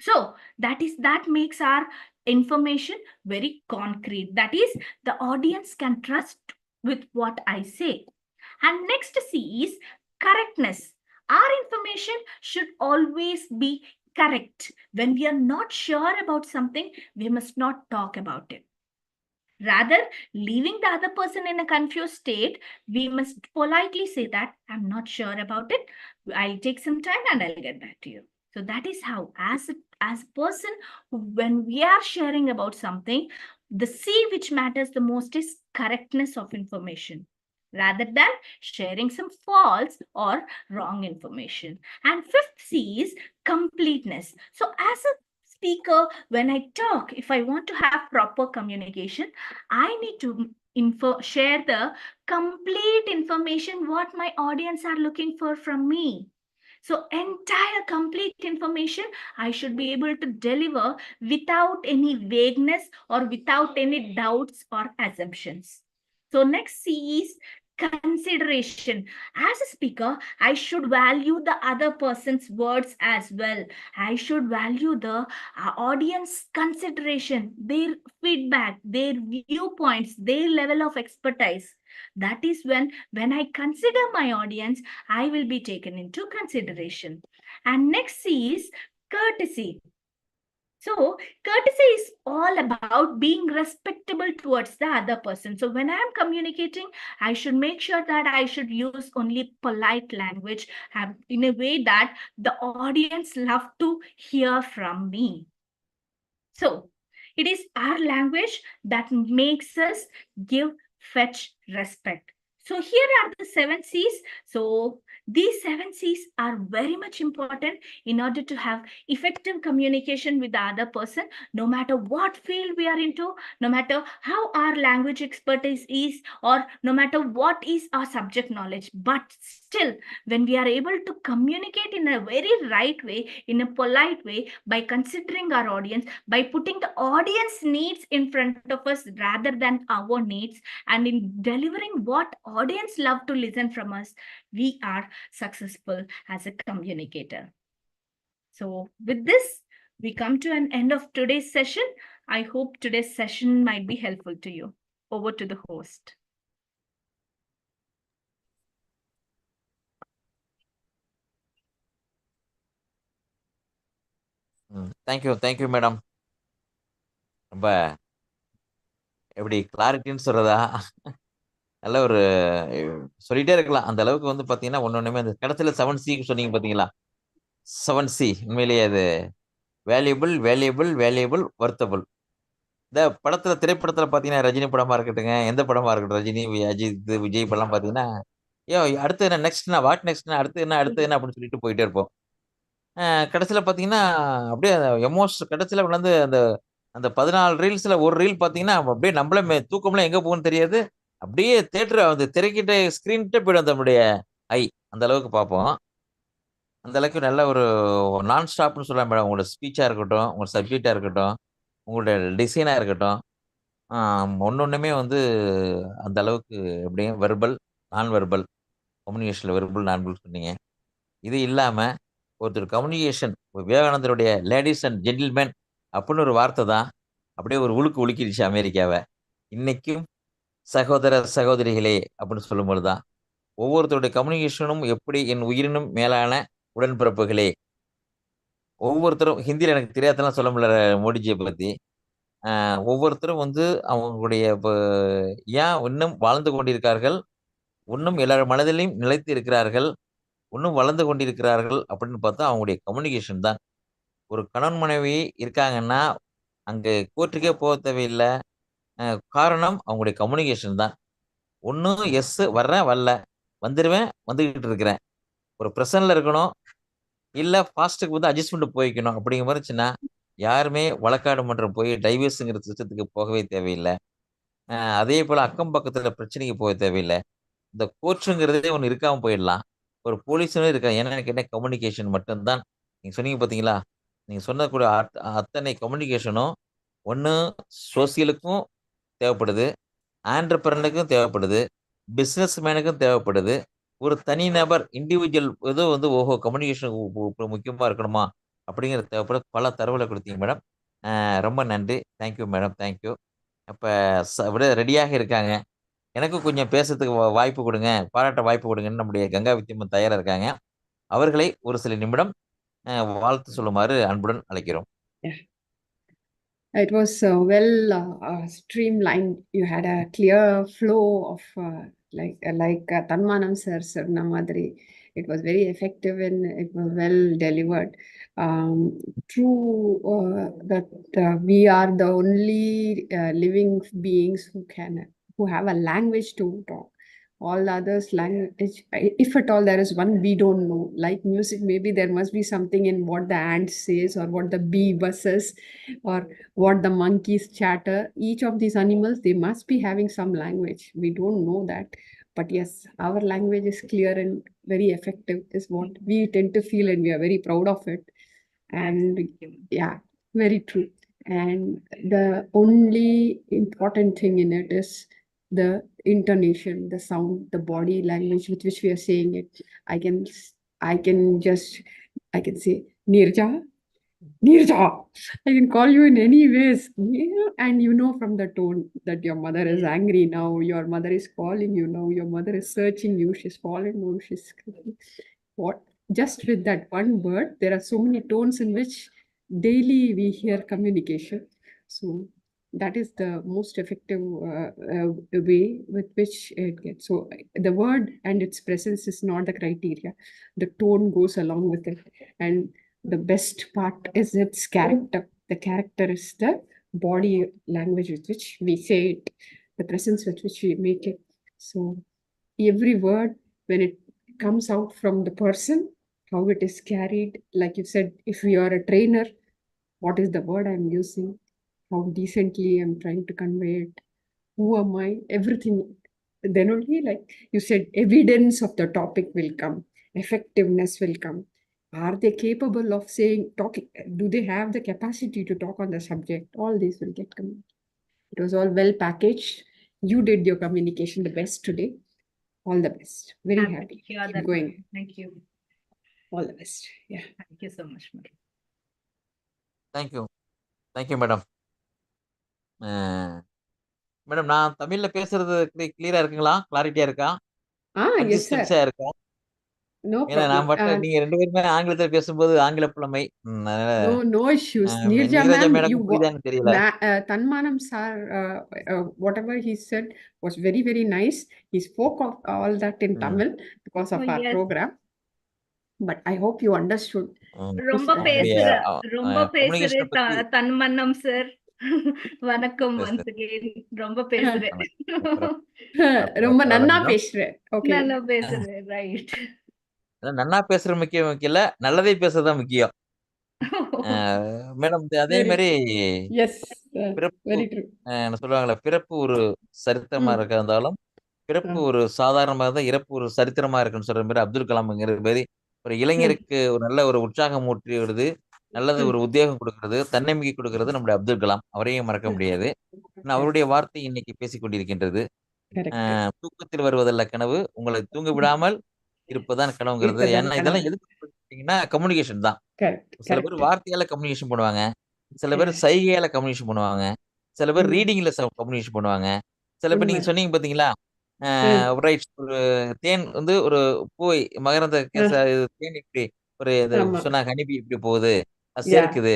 So that makes our information very concrete. That is, the audience can trust with what I say. And next C is correctness. Our information should always be correct. When we are not sure about something, we must not talk about it. Rather, leaving the other person in a confused state, we must politely say that I'm not sure about it. I'll take some time and I'll get back to you. So that is how, as a person, when we are sharing about something, the C which matters the most is correctness of information, rather than sharing some false or wrong information. And fifth C is completeness. So as a speaker, when I talk, if I want to have proper communication, I need to share the complete information what my audience are looking for from me. So entire complete information I should be able to deliver without any vagueness or without any doubts or assumptions. So next C is consideration. As a speaker, I should value the other person's words as well. I should value the audience consideration, their feedback, their viewpoints, their level of expertise. That is when I consider my audience, I will be taken into consideration. And next is courtesy. So courtesy is all about being respectable towards the other person. So when I am communicating, I should make sure that I should use only polite language in a way that the audience love to hear from me. So it is our language that makes us give, fetch, respect. So here are the 7 C's. So these 7 C's are very much important in order to have effective communication with the other person, no matter what field we are into, no matter how our language expertise is, or no matter what is our subject knowledge. But still, when we are able to communicate in a very right way, in a polite way, by considering our audience, by putting the audience needs in front of us rather than our needs, and in delivering what audience love to listen from us, we are successful as a communicator. So with this, We come to an end of today's session. I hope today's session might be helpful to you. Over to the host. Thank you madam. ரொம்ப எப்படி கிளாரிட்டின்னு சொல்றதா, நல்ல ஒரு சொல்லிட்டே இருக்கலாம். அந்த அளவுக்கு வந்து பார்த்தீங்கன்னா, ஒன்னொன்னுமே அந்த கடைசியில 7C சொன்னீங்க பார்த்தீங்களா? 7C உண்மையிலேயே அது வேல்யூபிள், வொர்த்தபிள். இந்த படத்துல திரைப்படத்துல பார்த்தீங்கன்னா, ரஜினி படமா இருக்கட்டுங்க, எந்த படமா இருக்கட்டும், ரஜினி, அஜித், விஜய் படம்லாம் பார்த்தீங்கன்னா, அடுத்து என்ன நெக்ஸ்ட் என்ன வாட் நெக்ஸ்ட் என்ன அடுத்து என்ன அப்படின்னு சொல்லிட்டு போயிட்டே இருப்போம். கடைசியில பார்த்தீங்கன்னா, அப்படியே கடைசியில வந்து அந்த அந்த 14 ரீல்ஸ்ல ஒரு ரீல் பார்த்தீங்கன்னா, அப்படியே நம்மளே தூக்கம்லாம் எங்க போகும்னு தெரியாது. அப்படியே அந்த திரைக்கிட்ட ஸ்க்ரீன் கிட்ட போயிடும் நம்முடைய ஐ. அந்த அளவுக்கு பார்ப்போம். அந்த அளவுக்கு நல்ல ஒரு நான் ஸ்டாப்னு சொல்லலாம் மேடம். உங்களோட ஸ்பீச்சா இருக்கட்டும், உங்க சப்ஜெக்ட்டா இருக்கட்டும், உங்களுடைய டிசைனா இருக்கட்டும், ஒண்ணொண்ணுமே வந்து அந்த அளவுக்கு எப்படியும் வெர்பல், நான் வெர்பல் கம்யூனிகேஷன்ல வெர்பல், நான் வெர்பல் சொன்னீங்க. இது இல்லாம ஒருத்தர் கம்யூனிகேஷன் விவேகானந்தருடைய லேடீஸ் அண்ட் ஜென்டில்மேன் அப்படின்னு ஒரு வார்த்தை தான் அப்படியே ஒரு உலுக்கிடுச்சு அமெரிக்காவை. இன்னைக்கும் சகோதர சகோதரிகளே அப்படின்னு சொல்லும்போது தான் ஒவ்வொருத்தருடைய கம்யூனிகேஷனும் எப்படி என் உயிரினும் மேலான உடன்பிறப்புகளே. ஒவ்வொருத்தரும் ஹிந்தியில் எனக்கு தெரியாதெல்லாம் சொல்ல முடியல மோடிஜியை பற்றி. ஒவ்வொருத்தரும் வந்து அவங்களுடைய ஏன் இன்னும் வாழ்ந்து கொண்டிருக்கார்கள், இன்னும் எல்லார் மனதிலையும் நிலைத்து இருக்கிறார்கள், இன்னும் வளர்ந்து கொண்டிருக்கிறார்கள் அப்படின்னு பார்த்தா அவங்களுடைய கம்யூனிகேஷன் தான். ஒரு கணவன் மனைவி இருக்காங்கன்னா அங்கே கோர்ட்டுக்கே போக தேவையில்லை. காரணம் அவங்களுடைய கம்யூனிகேஷன் தான். ஒன்றும் எஸ் வர்றேன் வரல, வந்துடுவேன் வந்துக்கிட்டு இருக்கிறேன், ஒரு ப்ரெசன்ட்ல இருக்கணும், இல்லை ஃபாஸ்ட்டுக்கு வந்து அட்ஜஸ்ட்மெண்ட் போய்க்கணும். அப்படிங்கிற மாதிரி இருந்துச்சுன்னா யாருமே வழக்காடு மன்றம் போய் டைவர்ஸுங்கிற சிஸ்டத்துக்கு போகவே தேவையில்லை. அதே போல் அக்கம் பக்கத்தில் பிரச்சனைக்கு போக தேவையில்லை. இந்த கோர்ட்டுங்கிறதே ஒன்று இருக்காம போயிடலாம். ஒரு போலீஸும் இருக்கா. என்னன்னு கேட்டால் கம்யூனிகேஷன் மட்டும்தான். நீங்கள் சொன்னீங்க பார்த்தீங்களா? நீங்கள் சொன்னக்கூடிய அத்தனை கம்யூனிகேஷனும் ஒன்று சோசியலுக்கும் தேவைப்படுது, ஆண்டர்பிரனருக்கும் தேவைப்படுது, பிஸ்னஸ் மேனுக்கும் தேவைப்படுது. ஒரு தனிநபர் இண்டிவிஜுவல் ஏதோ வந்து கம்யூனிகேஷன் முக்கியமாக இருக்கணுமா அப்படிங்கிறது தேவைப்படும். பல தரவுகளை கொடுத்தீங்க மேடம். ரொம்ப நன்றி. Thank you madam, thank you. அப்போ விட ரெடியாக இருக்காங்க. எனக்கும் கொஞ்சம் பேசுறதுக்கு வாய்ப்பு கொடுங்க, பாராட்ட வாய்ப்பு கொடுங்கன்னு நம்முடைய கங்கா வித்தியம்மன் தயாராக இருக்காங்க. அவர்களை ஒரு சில நிமிடம் வாழ்த்து சொல்லுமாறு அன்புடன் அழைக்கிறோம். It was well streamlined. You had a clear flow of like Tanmanam sir Sarna Madri. It was very effective and it was well delivered. True that we are the only living beings who have a language to talk. All others language, if at all there is one we don't know, like music, maybe there must be something in what the ant says or what the bee buzzes or what the monkeys chatter. Each of these animals, they must be having some language. We don't know that. But yes, our language is clear and very effective is what we tend to feel, and we are very proud of it. And yeah, very true. And the only important thing in it is the intonation, the sound, the body language with which we are saying it. I can say Nirja, Nirja. I can call you in any ways. And you know from the tone that your mother is angry now, your mother is calling you now, your mother is searching you, she's fallen now, she's what? Just with that one word, there are so many tones in which daily we hear communication. So that is the most effective way with which it gets. So the word and its presence is not the criteria. The tone goes along with it. And the best part is its character. The character is the body language with which we say it, the presence with which we make it. So every word, when it comes out from the person, how it is carried, like you said, if you are a trainer, what is the word I'm using, how decently I'm trying to convey it, who am I, everything. Then only, like you said, evidence of the topic will come, effectiveness will come. Are they capable of talking? Do they have the capacity to talk on the subject? All these will get communicated. It was all well packaged. You did your communication the best today. All the best. Very happy. Keep going. Thank you. All the best. Yeah. Thank you so much, madam. Thank you thank you madam. Madam நான் தமிழ்ல பேசுறது கிளியரா இருக்குங்களா? கிளாரிட்டியா இருக்கா? Yes, sir. கன்சிஸ்டன்சியா இருக்கா? No ஏன்னா நான் problem. நீங்க 2 பேருமே ஆங்கிலத்துல பேசும்போது ஆங்கில புலமை. No issues. Neerja Neerja ma'am, madam புரியுதான்னு தெரியல. Tanmanam sir, whatever he said was very, very nice. He spoke of all that in Tamil because of our yes. program. But I hope you understood. ரொம்ப உங்களுடைய பேசுற ரொம்ப பேசுற communication பத்தி தன்மன்னம் sir. வணக்கம் once again. ரொம்ப பேசுறேன். ரொம்ப நன்னா பேசுறேன். Okay. நல்லா பேசுறேன். ரைட். நன்னா பேசுறது முக்கியம் இல்ல, நல்லதே பேசுறதுதான் முக்கியம். மேடம் அதே மாதிரி Yes, பிறப்பு very true. சொல்லுவாங்கல்ல, பிறப்பு ஒரு சரித்திரமா இருக்கா இருந்தாலும் பிறப்பு ஒரு சாதாரணமாக தான், இறப்பு ஒரு சரித்திரமா இருக்குன்னு சொல்ற மாதிரி அப்துல் கலாம்ங்கிற மாதிரி ஒரு இளைஞருக்கு ஒரு நல்ல ஒரு உற்சாகம் ஊற்றி வருது, நல்லது ஒரு உத்வேகம் கொடுக்கிறது, தன்னம்பிக்கை கொடுக்கிறது நம்முடைய அப்துல் கலாம். அவரையும் மறக்க முடியாது. அவருடைய வார்த்தை இன்னைக்கு பேசிக் கொண்டிருக்கின்றது. தூக்கத்தில் வருவதல்ல கனவு, உங்களை தூங்க விடாமல் இருப்பதான் கனவுங்கிறது. ஏன்னா இதெல்லாம் எதுக்கு பார்த்தீங்கன்னா கம்யூனிகேஷன் தான். சில பேர் வார்த்தையால கம்யூனிகேஷன் பண்ணுவாங்க, சில பேர் சைகையால கம்யூனிகேஷன் பண்ணுவாங்க, சில பேர் ரீடிங்ல கம்யூனிகேஷன் பண்ணுவாங்க, சில பேர் நீங்க சொன்னீங்க பாத்தீங்களா, ரைட், ஒரு தேன் வந்து ஒரு பூவை மகரந்த தேன் இப்படி ஒரு சொன்னா ஹனிபி இப்படி போகுது, அது சேர்க்குது.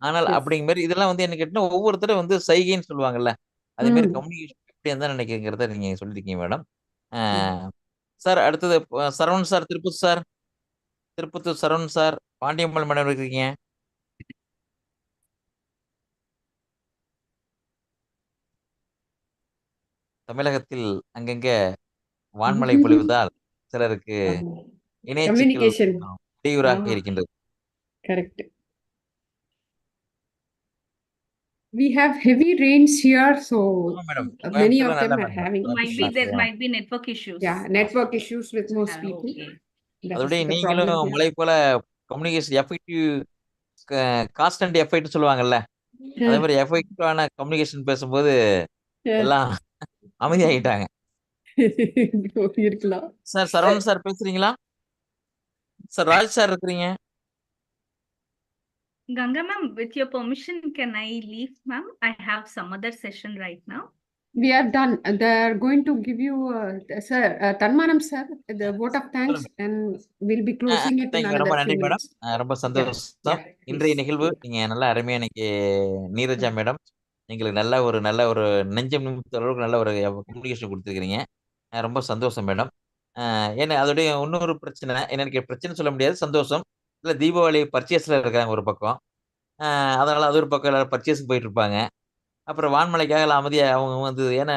ஆனால் அப்படிங்கிற மாதிரி இதெல்லாம் வந்து என்ன கேட்டீங்கன்னா ஒவ்வொருத்தரும் வந்து சைகைன்னு சொல்லுவாங்கல்ல, அதே மாதிரி கம்யூனிகேஷன் எப்படி இருந்தா நினைக்கிறத நீங்க சொல்லிருக்கீங்க மேடம். சார் அடுத்தது Saravanan sir, Tirupattur Saravanan sir, Pandiammal madam இருக்கீங்க. தமிழகத்தில் அங்கங்க வான்மழை பொழிவதால் சிலருக்கு இணையச்சிக்கல் இடையூறாக இருக்கின்றது. Correct. We have heavy rains here, so many of them are having might be network issues. Yeah, network issues with most people. அதோட நீங்களும் மழை போல கம்யூனிகேஷன் எஃபெக்டிவ் கான்ஸ்டன்ட் எஃபெக்ட் சொல்லுவாங்கல்ல, அதே மாதிரி எஃபெக்டிவான கம்யூனிகேஷன் பேசும்போது எல்லாம் அமைதியாகிட்டாங்க. இருக்கலாம். சார் சரவணன் சார் பேசுறீங்களா? சார் ராஜ் சார் இருக்கிறீங்க. Ganga ma'am, with your permission, can I leave, ma'am? I have some other session right now. We are done. They're going to give you, sir, Tanmanam sir, the vote of thanks, and we'll be closing it in another few minutes. ரொம்ப சந்தோஷம். இன்றைய நிகழ்வு நீங்க நல்லா அருமையா இன்னைக்கு Neeraja madam எங்களுக்கு நல்ல ஒரு நெஞ்சம் நிமித்த அளவுக்கு நல்ல ஒரு கம்யூனிகேஷன் கொடுத்துருக்கீங்க. ரொம்ப சந்தோஷம் மேடம். ஏன்னா அதோடைய இன்னொரு பிரச்சனை என்னன்னு பிரச்சனை சொல்ல முடியாது, சந்தோஷம் இல்லை, தீபாவளி பர்ச்சேஸ்ல இருக்காங்க ஒரு பக்கம், அதனால அது ஒரு பக்கம் எல்லாரும் பர்ச்சேஸ்க்கு போயிட்டு இருப்பாங்க. அப்புறம் வான்மலைக்காக எல்லாம் அமைதியா அவங்க வந்து, ஏன்னா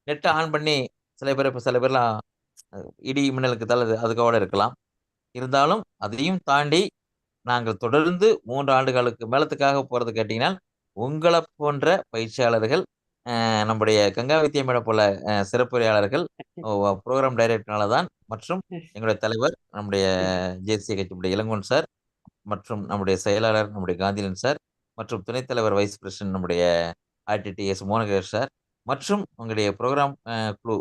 நெட்டை ஆன் பண்ணி சில பேர்லாம் இடி மின்னலுக்கு அதுக்கோட இருக்கலாம். இருந்தாலும் அதையும் தாண்டி நாங்கள் தொடர்ந்து 3 ஆண்டுகளுக்கு மேலத்துக்காக போறது கேட்டீங்கன்னா உங்களை போன்ற பயிற்சியாளர்கள், நம்முடைய கங்கா வித்யா மேடம் போல சிறப்புரையாளர்கள், ப்ரோக்ராம் டைரக்டர்னால தான், மற்றும் எங்களுடைய தலைவர் நம்முடைய ஜேசி கட்சியுடைய இளங்கோன் சார், மற்றும் நம்முடைய செயலாளர் நம்முடைய காந்திலன் சார், மற்றும் துணைத் தலைவர் வைஸ் பிரசிடன்ட் நம்முடைய ஆர்டிடிஎஸ் மோனகர் சார், மற்றும் உங்களுடைய ப்ரோக்ராம் குழு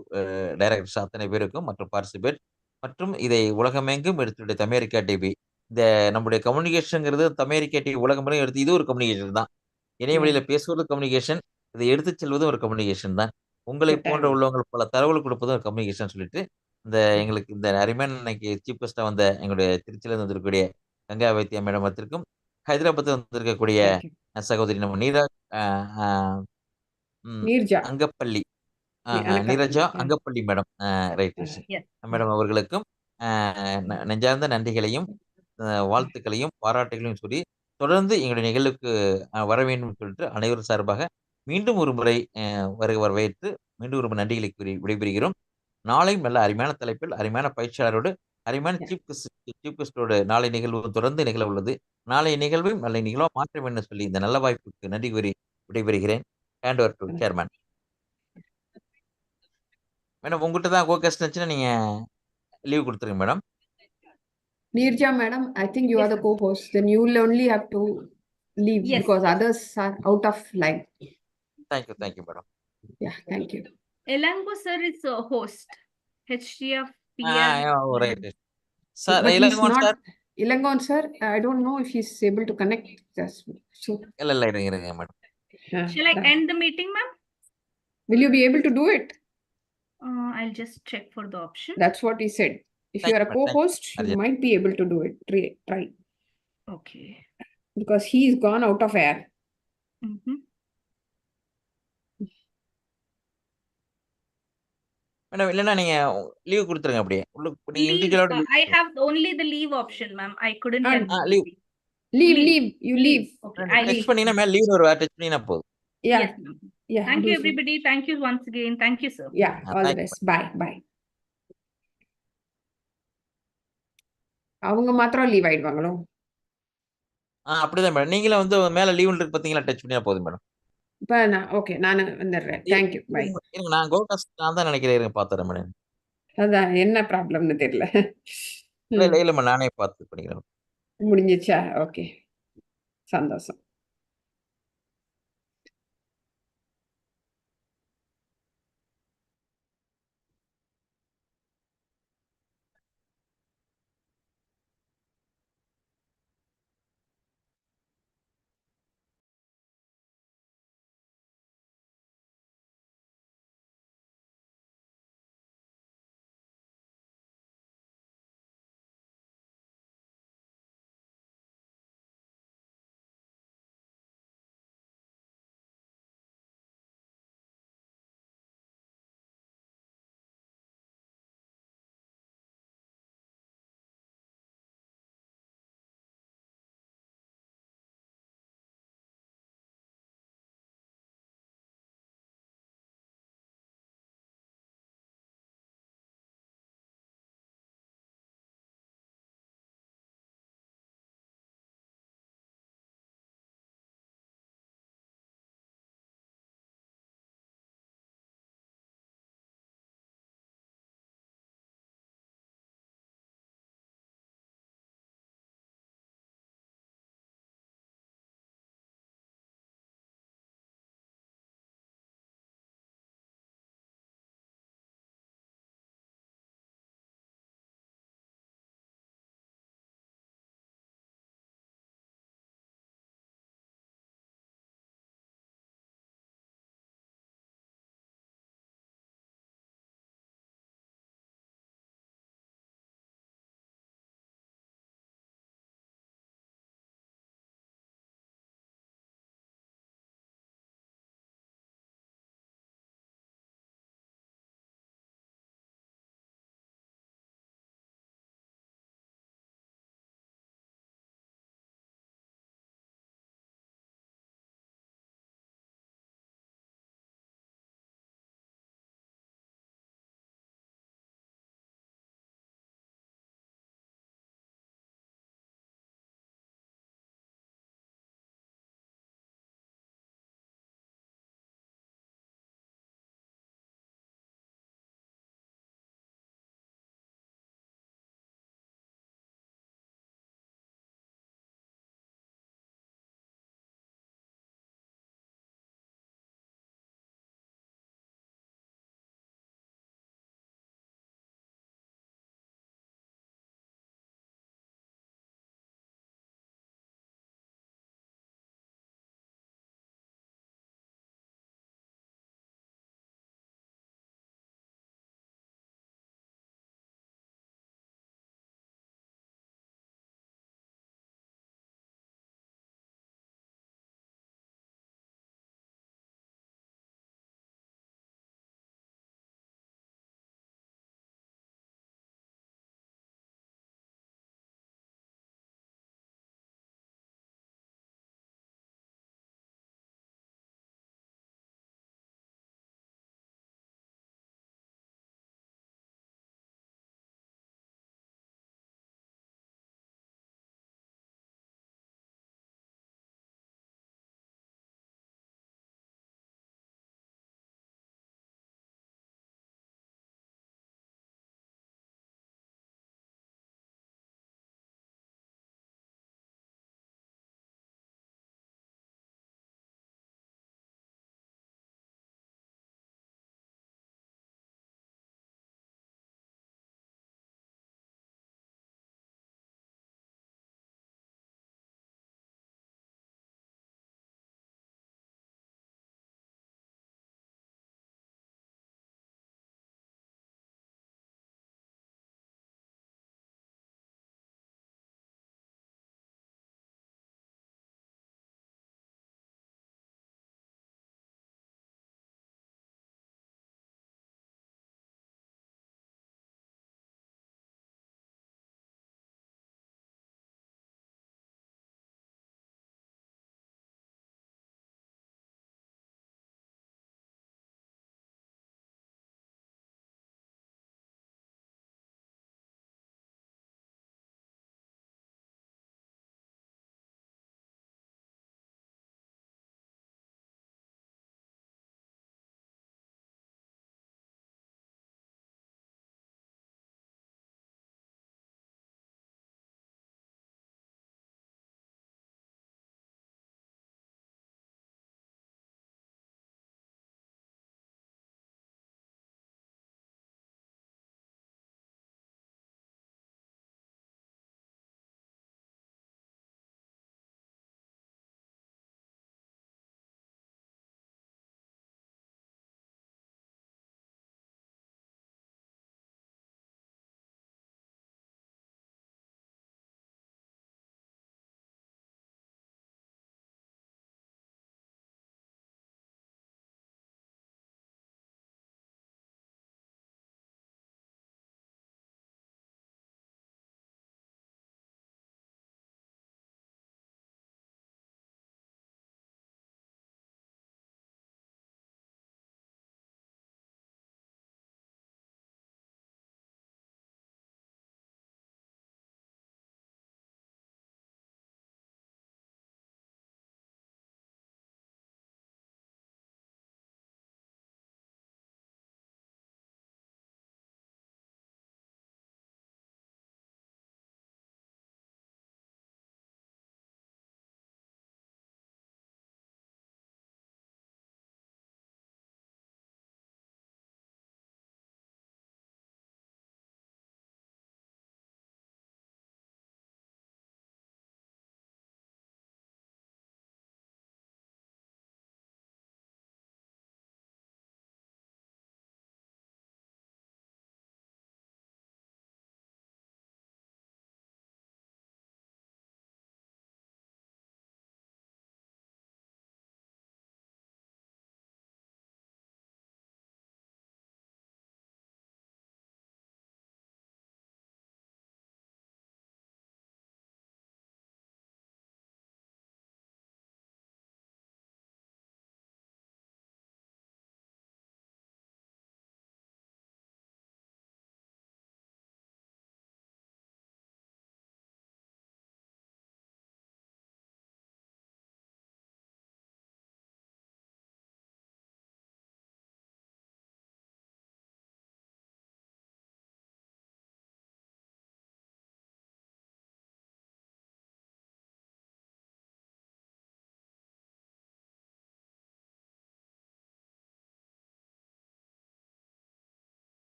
டைரக்டர்ஸ் அத்தனை பேருக்கும் மற்றும் பார்ட்டிசிபேட், மற்றும் இதை உலகமெங்கும் எடுத்துடைய அமெரிக்கா டிவி, இந்த நம்முடைய கம்யூனிகேஷன்ங்கிறது அமெரிக்கா டிவி உலகம் எடுத்து இது ஒரு கம்யூனிகேஷன் தான். இணையவழியில பேசுவது கம்யூனிகேஷன், இதை எடுத்துச் செல்வதும் ஒரு கம்யூனிகேஷன் தான். உங்களை போன்ற உள்ளவங்களுக்கு பல தகவல் கொடுப்பதும் ஒரு கம்யூனிகேஷன் சொல்லிட்டு எங்களுக்கு இந்த அருமையான இன்னைக்கு சீஃப் கெஸ்டா வந்த எங்களுடைய திருச்சியிலிருந்து வந்திருக்கக்கூடிய கங்கா வைத்தியா மேடம் வந்திருக்கும், ஹைதராபாத்தில் வந்திருக்கக்கூடிய சகோதரி நம்ம அங்கப்பள்ளி நீரஜா அங்கப்பள்ளி மேடம், ரைட் மேடம் அவர்களுக்கும் நெஞ்சார்ந்த நன்றிகளையும் வாழ்த்துக்களையும் பாராட்டுகளையும் சொல்லி தொடர்ந்து எங்களுடைய நிகழ்வுக்கு வர வேண்டும் சொல்லிட்டு அனைவரும் சார்பாக மீண்டும் ஒரு முறை வரவேற்று மீண்டும் ஒரு நன்றிகளை கூறி விடைபெறுகிறோம். நாளையும் நல்ல அருமையான தலைப்பில் அருமையான பயிற்சியாளரோடு அருமையான சீஃப் கெஸ்டோடு நாளை நிகழ்வு தொடர்ந்து நிகழ உள்ளது. நாளைய நிகழ்வையும் நல்ல நிகழ்வா மாற்ற வேண்டும் சொல்லி இந்த நல்ல வாய்ப்புக்கு நன்றி கூறி விடைபெறுகிறேன். Hand over to chairman. Madam உங்ககிட்ட தான் கோ கெஸ்ட் இருந்துச்சுன்னா நீங்க லீவ் கொடுத்துருங்க madam. Neerja madam, I think you are the co-host. Then you will only have to leave because others are out of line. Thank you madam. Yeah, thank you. Elango sir is a host. HGF PR. Right. Sir, Elango sir. Ilangon sir, I don't know if he's able to connect. Just so, இல்ல இருங்க madam. Shall I end the meeting, ma'am? will you be able to do it? I'll just check for the option. That's what he said. If you Thank are a you, ma'am. co-host, you Arjun. might be able to do it. Try. Okay. Because he's gone out of air. Mhm. Madam இல்லைன்னா நீங்க leave கொடுத்துருங்க அப்படியே. நீங்க Leave. இண்டிவிஜுவலோட I have only the leave option, ma'am. I couldn't Ah, end the leave. meeting. Leave. You leave. Okay. I text leave. பண்ணீங்கன்னா மேல லீவ்னு ஒரு touch பண்ணீங்கன்னா போதும். Yeah. Yes, ma'am. Yeah. Thank do you, so. everybody. Thank you once again. Thank you, sir. Yeah. All the thank you. best. Bye. அவங்க மாத்திரம் leave ஆயிடுவாங்களோ? அப்படிதான் madam. நீங்களும் வந்து மேல லீவ்னு இருக்கு பாத்தீங்களா, டச் பண்ணியா போதும் மேடம். இப்ப நான் வந்துடுறேன். தேங்க்யூ. பை. இருங்க நான் கோகாஸ் நான் தான் நினைக்கிறேன். இருங்க பாத்துறேன் மேடம். அதான் என்ன ப்ராப்ளம்னு தெரியல. இல்ல மேடம் நானே பார்த்து பண்ணிக்கிறேன். முடிஞ்சிச்சா? ஓகே, சந்தோஷம்.